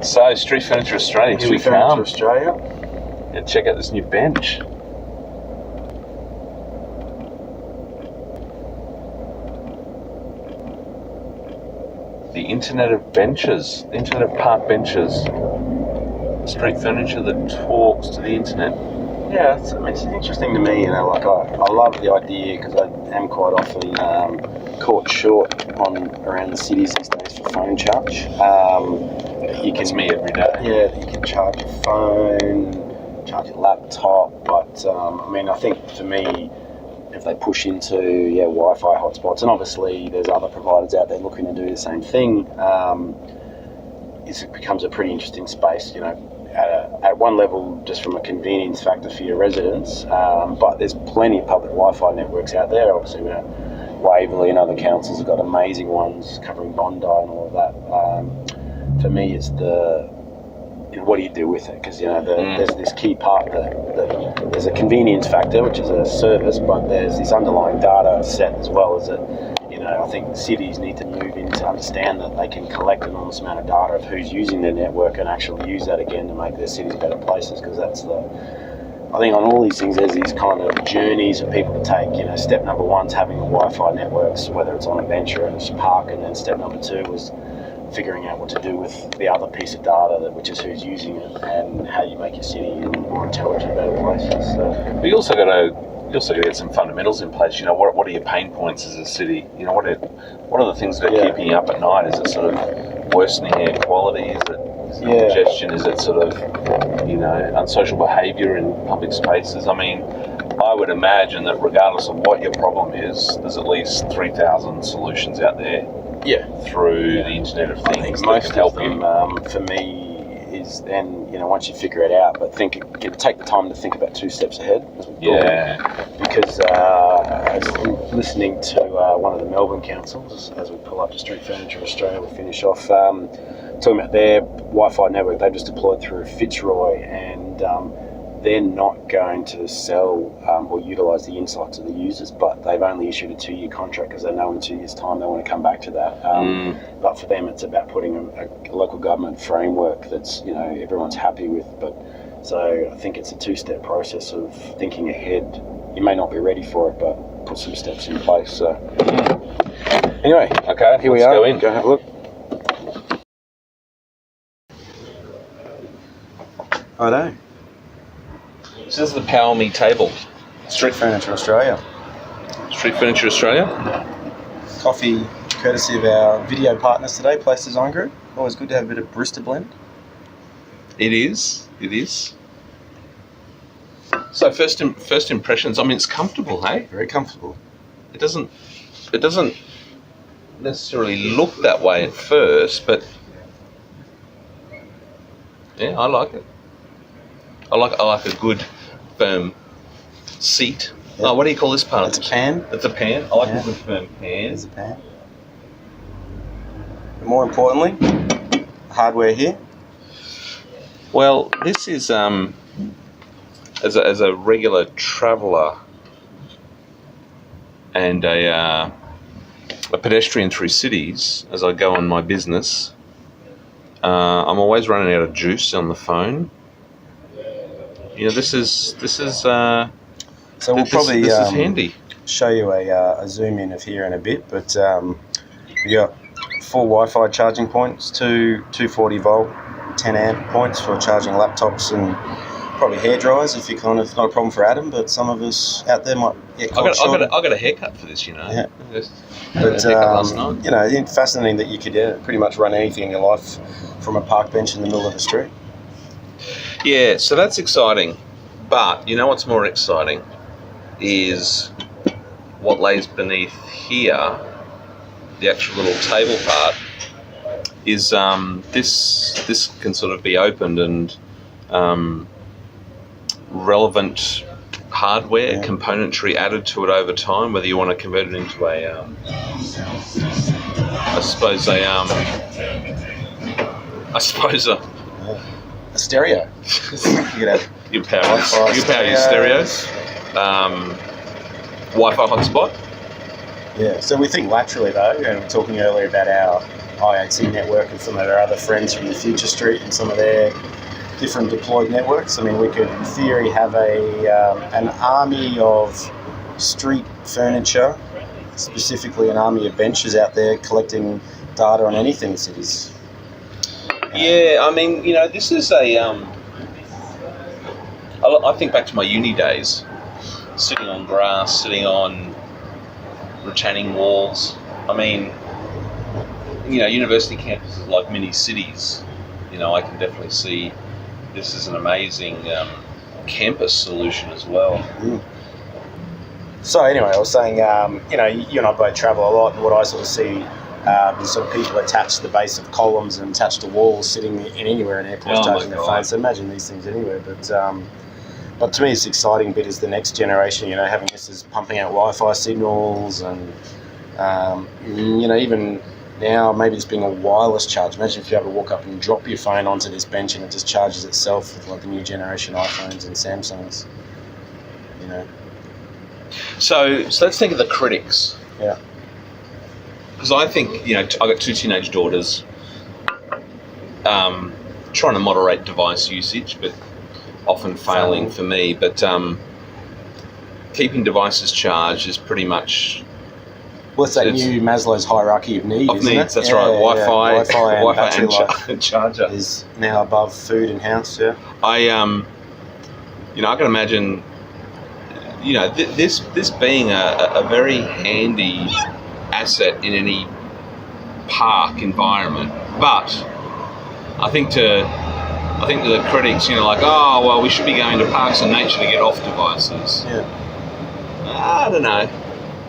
So, Street Furniture Australia, Street Furniture Australia. Yeah, check out this new bench. The Internet of Benches, the Internet of Park Benches. Street furniture that talks to the internet. Yeah, it's interesting to me, I love the idea because I am quite often caught short around the cities these days for phone charge. That's me every day. Yeah, you can charge your phone, charge your laptop, but I think for me, if they push into Wi-Fi hotspots, and obviously there's other providers out there looking to do the same thing, it becomes a pretty interesting space, at one level just from a convenience factor for your residents, but there's plenty of public Wi-Fi networks out there. Obviously, Waverley and other councils have got amazing ones covering Bondi and all of that. For me, it's what do you do with it? Because there's this key part that there's a convenience factor, which is a service, but there's this underlying data set as well. As I think cities need to move in to understand that they can collect an enormous amount of data of who's using their network and actually use that again to make their cities better places. Because I think on all these things, there's these kind of journeys for people to take. Step number one's having the Wi-Fi networks, whether it's on a bench or in a park, and then step number two was figuring out what to do with the other piece of data, which is who's using it and how you make your city more intelligent, better places. So. But you also got to get some fundamentals in place. What are your pain points as a city? What are the things that are keeping you up at night? Is it sort of worsening air quality? Is it congestion? Is it sort of unsocial behaviour in public spaces? I would imagine that regardless of what your problem is, there's at least 3,000 solutions out there. Yeah, through the Internet of Things. I think most of them, for me, is then once you figure it out, but take the time to think about 2 steps ahead. Because as I'm listening to one of the Melbourne councils as we pull up to Street Furniture Australia, we finish off talking about their Wi-Fi network they've just deployed through Fitzroy, and they're not going to sell or utilise the insights of the users, but they've only issued a 2-year contract because they know in 2 years' time they want to come back to that. But for them, it's about putting a local government framework that's everyone's happy with. So I think it's a 2-step process of thinking ahead. You may not be ready for it, but put some steps in place. So anyway, okay, here we are. Go in. Go have a look. Righto. So this is the Power Me table. Street Furniture Australia. Street Furniture Australia. Coffee courtesy of our video partners today, Place Design Group. Always good to have a bit of barista blend. It is. So first impressions. It's comfortable, hey? Very comfortable. It doesn't necessarily look that way at first, but yeah, I like it. I like a good firm seat. Yep. Oh, what do you call this part? It's a pan. It's a pan. I like a good firm pan. It's a pan. But more importantly, the hardware here. Well, this is as a regular traveller and a pedestrian through cities, as I go on my business, I'm always running out of juice on the phone. This is so we'll probably this is handy. Show you a zoom in of here in a bit, but we got 4 Wi-Fi charging points, 2 240 volt 10 amp points for charging laptops and probably hair dryers. If you not a problem for Adam, but some of us out there might get caught short. I got a haircut for this, Yeah. But it's fascinating that you could pretty much run anything in your life from a park bench in the middle of the street. Yeah, so that's exciting. But what's more exciting is what lays beneath here, the actual little table part, is this can sort of be opened and relevant hardware componentry added to it over time, whether you want to convert it into a stereo. You power your stereos. Wi-Fi hotspot. Yeah, so we think laterally though, and we were talking earlier about our IAT network and some of our other friends from the Future Street and some of their different deployed networks. I mean, we could, in theory, have an army of street furniture, specifically an army of benches out there collecting data on anything in cities. Yeah, I mean, this is I think back to my uni days, sitting on grass, sitting on retaining walls. I mean, university campuses like mini cities. I can definitely see this is an amazing campus solution as well. Mm. So anyway, I was saying, you and I both travel a lot, and what I sort of see is sort of people attached to the base of columns and attached to walls, sitting in anywhere in airports, charging their phones. So imagine these things anywhere. But to me, it's the exciting bit is the next generation. Having this is pumping out Wi-Fi signals, and even now maybe it's being a wireless charge. Imagine if you're able to walk up and drop your phone onto this bench and it just charges itself with like the new generation iPhones and Samsungs. So let's think of the critics. Yeah. Because I think, I've got 2 teenage daughters, trying to moderate device usage, but often failing for me. But keeping devices charged is pretty much... Well, it's that new Maslow's hierarchy of needs, isn't it? That's right. Wi-Fi and charger is now above food and house. Yeah. I can imagine, this being a very handy asset in any park environment. But I think to the critics, we should be going to parks and nature to get off devices. Yeah. I don't know.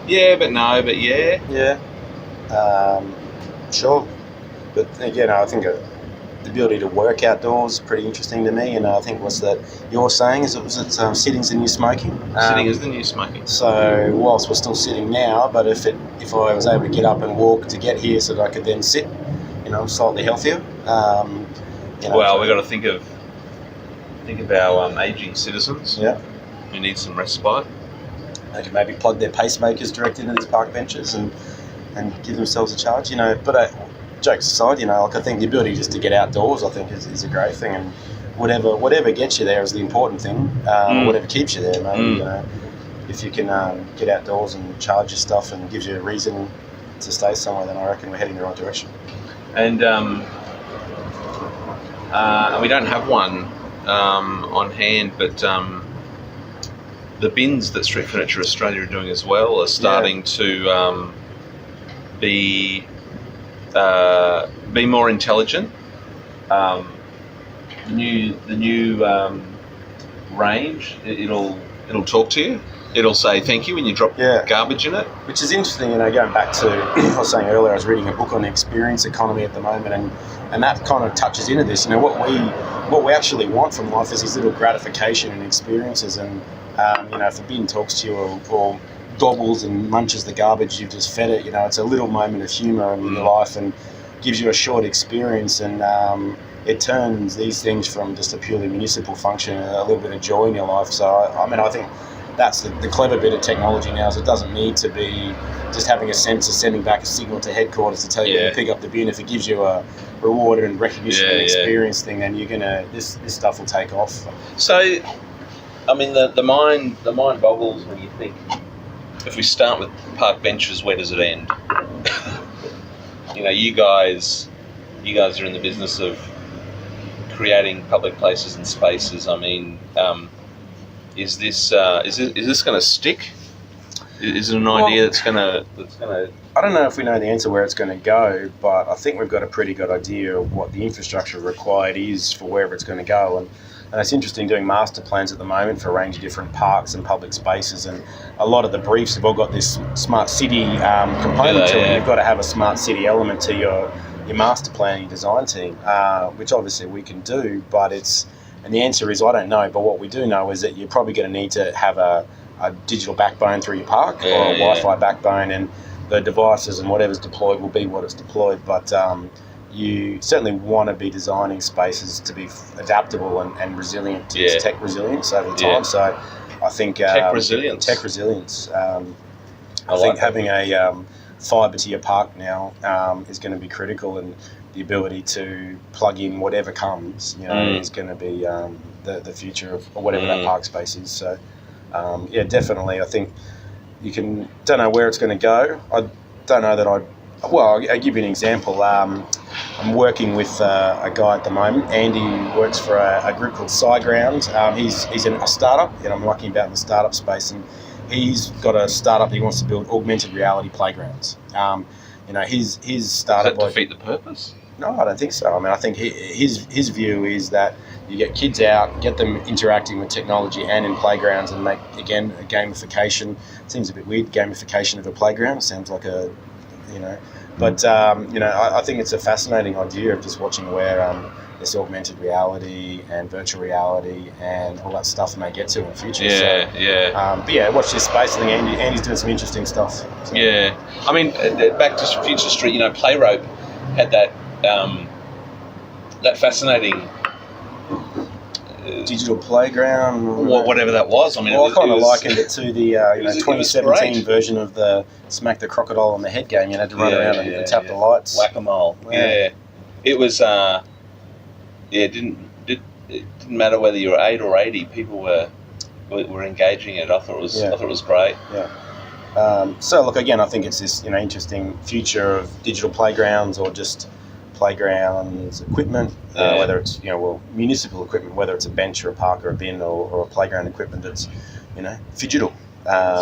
Yeah, but no, but yeah. Yeah. Sure. But again, I think the ability to work outdoors is pretty interesting to me. And I think what's that you're saying is sitting's the new smoking. Sitting is the new smoking. So whilst we're still sitting now, but if I was able to get up and walk to get here so that I could then sit, slightly healthier. We've got to think of our ageing citizens. Yeah. Who need some respite. They could maybe plug their pacemakers direct into these park benches and give themselves a charge, But jokes aside, I think the ability just to get outdoors, I think, is a great thing. And whatever gets you there is the important thing. Whatever keeps you there, maybe. If you can get outdoors and charge your stuff and gives you a reason to stay somewhere, then I reckon we're heading in the right direction. And we don't have one on hand, but the bins that Street Furniture Australia are doing as well are starting to be more intelligent. The new range, it'll talk to you. It'll say thank you when you drop garbage in it. Which is interesting, going back to I was saying earlier, I was reading a book on the experience economy at the moment, and that kind of touches into this. What we actually want from life is these little gratification and experiences, and if a bin talks to you or gobbles and munches the garbage you've just fed it, it's a little moment of humour in your life and gives you a short experience, and it turns these things from just a purely municipal function a little bit of joy in your life. So I think that's the clever bit of technology now, is it doesn't need to be just having a sensor sending back a signal to headquarters to tell you to pick up the bin. If it gives you a reward and recognition and experience thing, then you're this stuff will take off. So, I mean, the mind boggles when you think, if we start with park benches, where does it end? You guys are in the business of creating public places and spaces. I mean, is this going to stick? Is it an idea that's going to? I don't know if we know the answer where it's going to go, but I think we've got a pretty good idea of what the infrastructure required is for wherever it's going to go. And it's interesting doing master plans at the moment for a range of different parks and public spaces, and a lot of the briefs have all got this smart city component to it. You've got to have a smart city element to your master planning design team, which obviously we can do, and the answer is I don't know, but what we do know is that you're probably going to need to have a digital backbone through your park or a Wi-Fi backbone, and the devices and whatever's deployed will be what it's deployed, but you certainly want to be designing spaces to be adaptable and resilient to its tech resilience over time. So I think tech resilience. I think having fibre to your park now is going to be critical, and the ability to plug in whatever comes, is going to be the future of whatever that park space is. So, definitely, I think don't know where it's going to go. I don't know that I'll give you an example. I'm working with a guy at the moment. Andy works for a group called SciGround. He's in a startup, and I'm lucky about in the startup space, and he's got a startup. He wants to build augmented reality playgrounds. His startup. Does that defeat the purpose? No, I don't think so. I mean, I think his view is that you get kids out, get them interacting with technology and in playgrounds, and make, again, a gamification. It seems a bit weird, gamification of a playground. It sounds like But, I think it's a fascinating idea of just watching where this augmented reality and virtual reality and all that stuff may get to in the future. But watch this space. I think Andy's doing some interesting stuff. So. Yeah. I mean, back to Future Street, Playrope had that fascinating digital playground, whatever that was. I mean, I kind of likened it to the 2017 version of the Smack the Crocodile on the Head game. You had to run around and tap the lights. Whack-a-mole. Wow. Yeah, it was. It didn't matter whether you were 8 or 80. People were engaging it. I thought it was great. Yeah. So look, again, I think it's this interesting future of digital playgrounds or just playgrounds equipment, whether it's municipal equipment, whether it's a bench or a park or a bin or a playground equipment that's digital.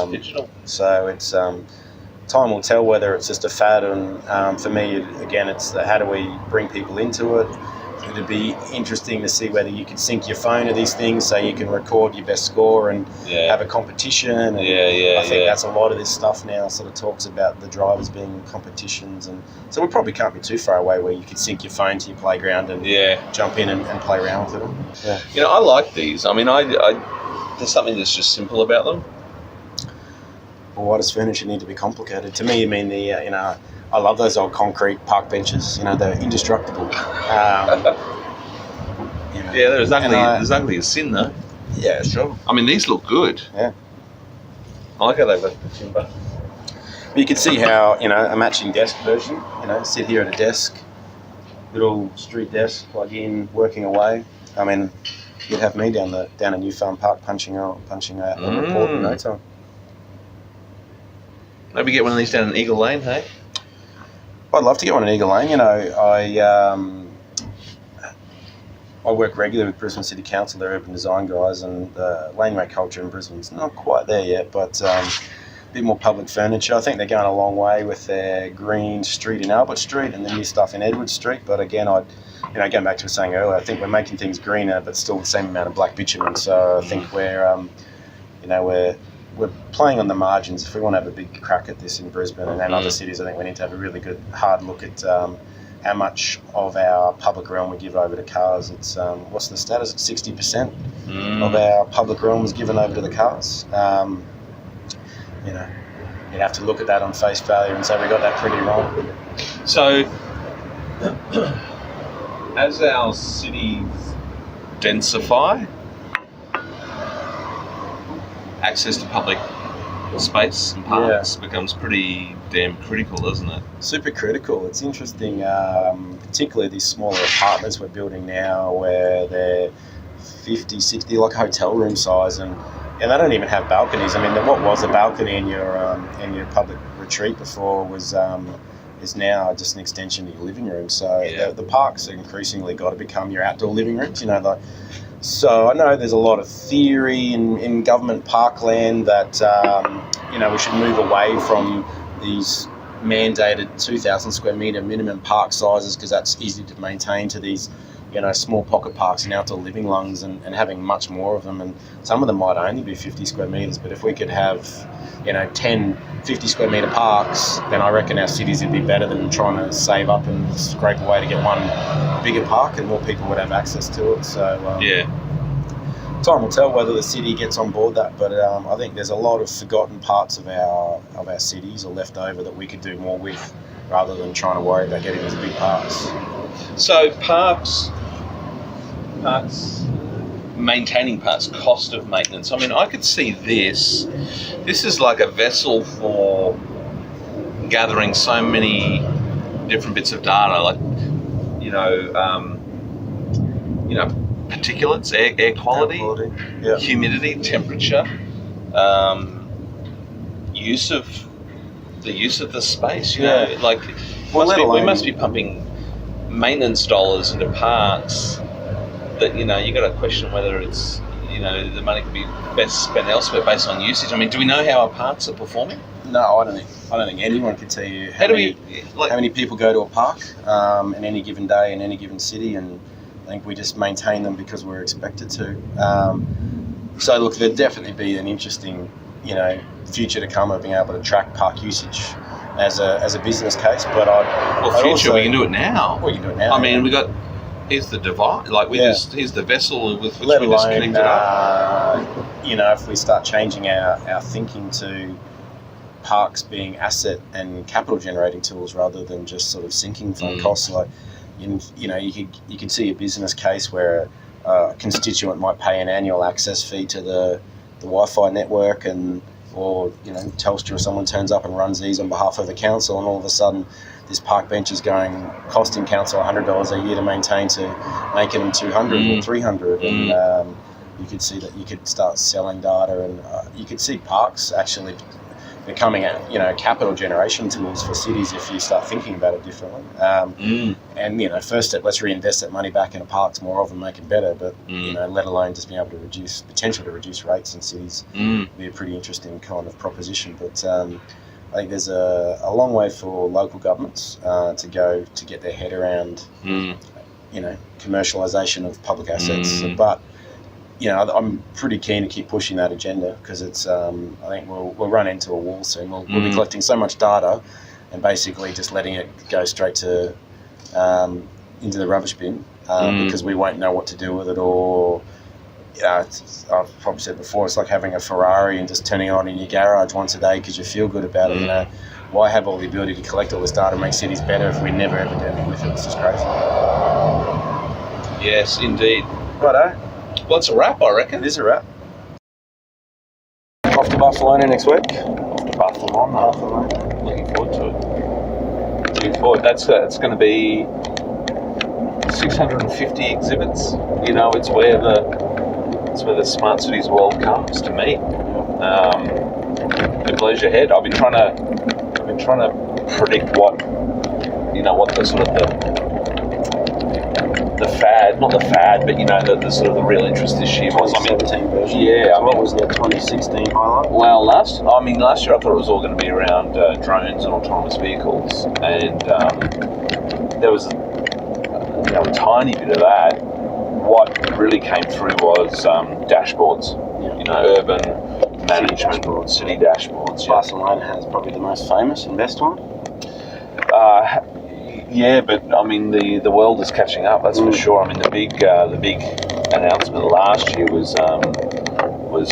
Digital. So it's time will tell whether it's just a fad, and for me, again, it's how do we bring people into it. It'd be interesting to see whether you can sync your phone to these things so you can record your best score and have a competition. And I think that's a lot of this stuff now sort of talks about the drivers being competitions. And so we probably can't be too far away where you could sync your phone to your playground and jump in and play around with it. Yeah. I like these. I mean, there's something that's just simple about them. Well, why does furniture need to be complicated? To me, I mean, I love those old concrete park benches. They're indestructible. There's ugly as sin, though. Yeah, sure. I mean, these look good. Yeah. I like how they've got the timber. But you can see how, a matching desk version, sit here at a desk, little street desk, plug in, working away. I mean, you'd have me down at New Farm Park punching out a report in no time. Maybe get one of these down in Eagle Lane, hey? I'd love to get one in Eagle Lane. I work regularly with Brisbane City Council, their urban design guys, and the laneway culture in Brisbane's not quite there yet, but a bit more public furniture. I think they're going a long way with their green street in Albert Street and the new stuff in Edward Street. But again, going back to what I was saying earlier, I think we're making things greener, but still the same amount of black bitumen. So I think we're playing on the margins. If we want to have a big crack at this in Brisbane and other cities, I think we need to have a really good hard look at how much of our public realm we give over to cars. It's what's the status? It's 60% of our public realm was given over to the cars. You'd have to look at that on face value and say we got that pretty wrong. So, as our cities densify, access to public space and parks becomes pretty damn critical, doesn't it? Super critical. It's interesting, particularly these smaller apartments we're building now where they're 50, 60, like hotel room size, and they don't even have balconies. I mean, what was a balcony in your public retreat before is now just an extension of your living room. So the parks are increasingly got to become your outdoor living rooms, So I know there's a lot of theory in government parkland that we should move away from these mandated 2,000 square metre minimum park sizes because that's easy to maintain, to these small pocket parks and outdoor living lungs and having much more of them. And some of them might only be 50 square metres, but if we could have 10 50 square metre parks, then I reckon our cities would be better than trying to save up and scrape away to get one bigger park, and more people would have access to it. So time will tell whether the city gets on board that, but I think there's a lot of forgotten parts of our cities or left over that we could do more with, rather than trying to worry about getting these big parks. So parks, maintaining parks, cost of maintenance. I mean, I could see this is like a vessel for gathering so many different bits of data, like particulates, air quality, Yep. humidity, temperature, use of the space. We must be pumping maintenance dollars into parks that you got to question whether it's the money could be best spent elsewhere based on usage. I mean, do we know how our parks are performing? No, I don't think anyone can tell you how many people go to a park in any given day in any given city, and I think we just maintain them because we're expected to. So look, there'd definitely be an interesting, future to come of being able to track park usage as a business case. But we can do it now. We can do it now. I mean, here's the device. Here's the vessel with which we just connected up. If we start changing our thinking to parks being asset and capital generating tools rather than just sort of sinking fund costs, like you can see a business case where a constituent might pay an annual access fee to the Wi-Fi network, or Telstra or someone turns up and runs these on behalf of the council, and all of a sudden this park bench is costing council $100 a year to maintain, to making them $200 or $300, and you could see that you could start selling data, and you could see parks actually becoming capital generation tools for cities if you start thinking about it differently. And first step, let's reinvest that money back into parks more often, make it better. But let alone just being able to reduce rates in cities, be a pretty interesting kind of proposition. But I think there's a long way for local governments to go to get their head around commercialisation of public assets. But I'm pretty keen to keep pushing that agenda, because it's. I think we'll run into a wall soon. We'll be collecting so much data, and basically just letting it go straight to into the rubbish bin, because we won't know what to do with it. Or I've probably said before, it's like having a Ferrari and just turning it on in your garage once a day because you feel good about it. Why have all the ability to collect all this data and make cities better if we never ever do anything with it? It's just crazy. Yes, indeed. Righto. Well, it's a wrap, I reckon. It is a wrap. Off to Barcelona next week. Barcelona. Looking forward to it. That's going to be 650 exhibits. It's where the Smart Cities world comes to meet. It blows your head. I've been trying to predict what the sort of the fad, not the fad, but the sort of the real interest this year was. 2017 version. Yeah. What was the 2016 highlight? Well, last year I thought it was all going to be around drones and autonomous vehicles, and there was a tiny bit of that. What really came through was dashboards. Urban management, city dashboards. Barcelona has probably the most famous and best one. Yeah, but I mean the world is catching up. That's for sure. I mean the big announcement last year was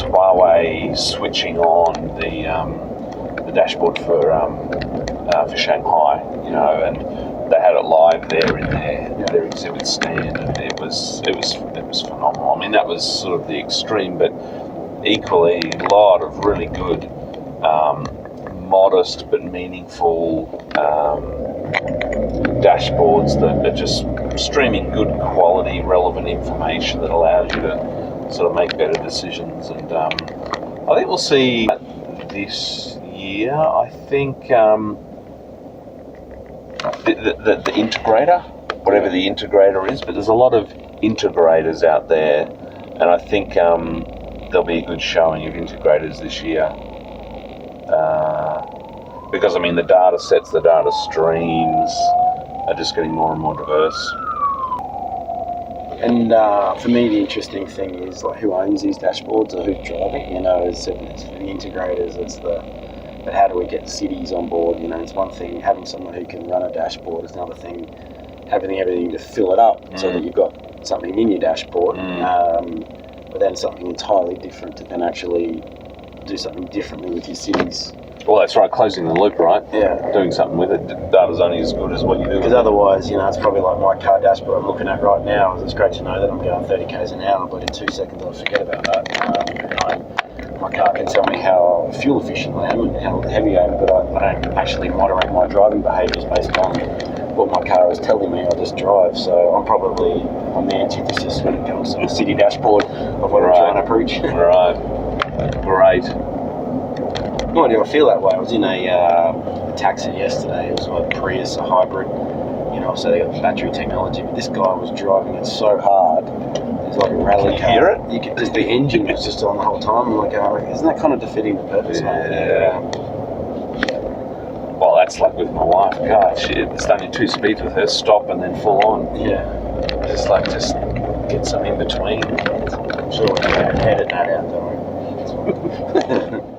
Huawei switching on the dashboard for Shanghai. And they had it live there in their exhibit stand, and it was phenomenal. I mean that was sort of the extreme, but equally a lot of really good, modest but meaningful dashboards that are just streaming good quality, relevant information that allows you to sort of make better decisions. And I think we'll see this year. I think the integrator, whatever the integrator is, but there's a lot of integrators out there, and I think there'll be a good showing of integrators this year. Because the data sets, the data streams are just getting more and more diverse. And for me, the interesting thing is who owns these dashboards or who's driving. It's for the integrators. But how do we get cities on board? It's one thing having someone who can run a dashboard. It's another thing having everything to fill it up so that you've got something in your dashboard. But then something entirely different to then actually do something differently with your cities. Well, that's right, closing the loop, right? Yeah. Doing something with it. Data's only as good as what you do. Because otherwise, it's probably like my car dashboard I'm looking at right now. It's great to know that I'm going 30 k's an hour, but in 2 seconds I'll forget about that. my car can tell me how fuel efficient I am and how heavy I am, but I don't actually moderate my driving behaviours based on what my car is telling me. I just drive. So I'm the antithesis when it comes to the city dashboard of what I'm trying to preach. Right. Great. Why do I feel that way? I was in a taxi yesterday. It was a Prius, a hybrid. So they got battery technology, but this guy was driving it so hard. It's like a rally car. Can you hear it? You could just, the engine was just on the whole time. I'm like, isn't that kind of defeating the purpose? Yeah. Well, that's like with my wife. God, it's only 2 speeds with her. Stop and then full on. Yeah. Just get some in between. I'm sure we can edit that out, don't we?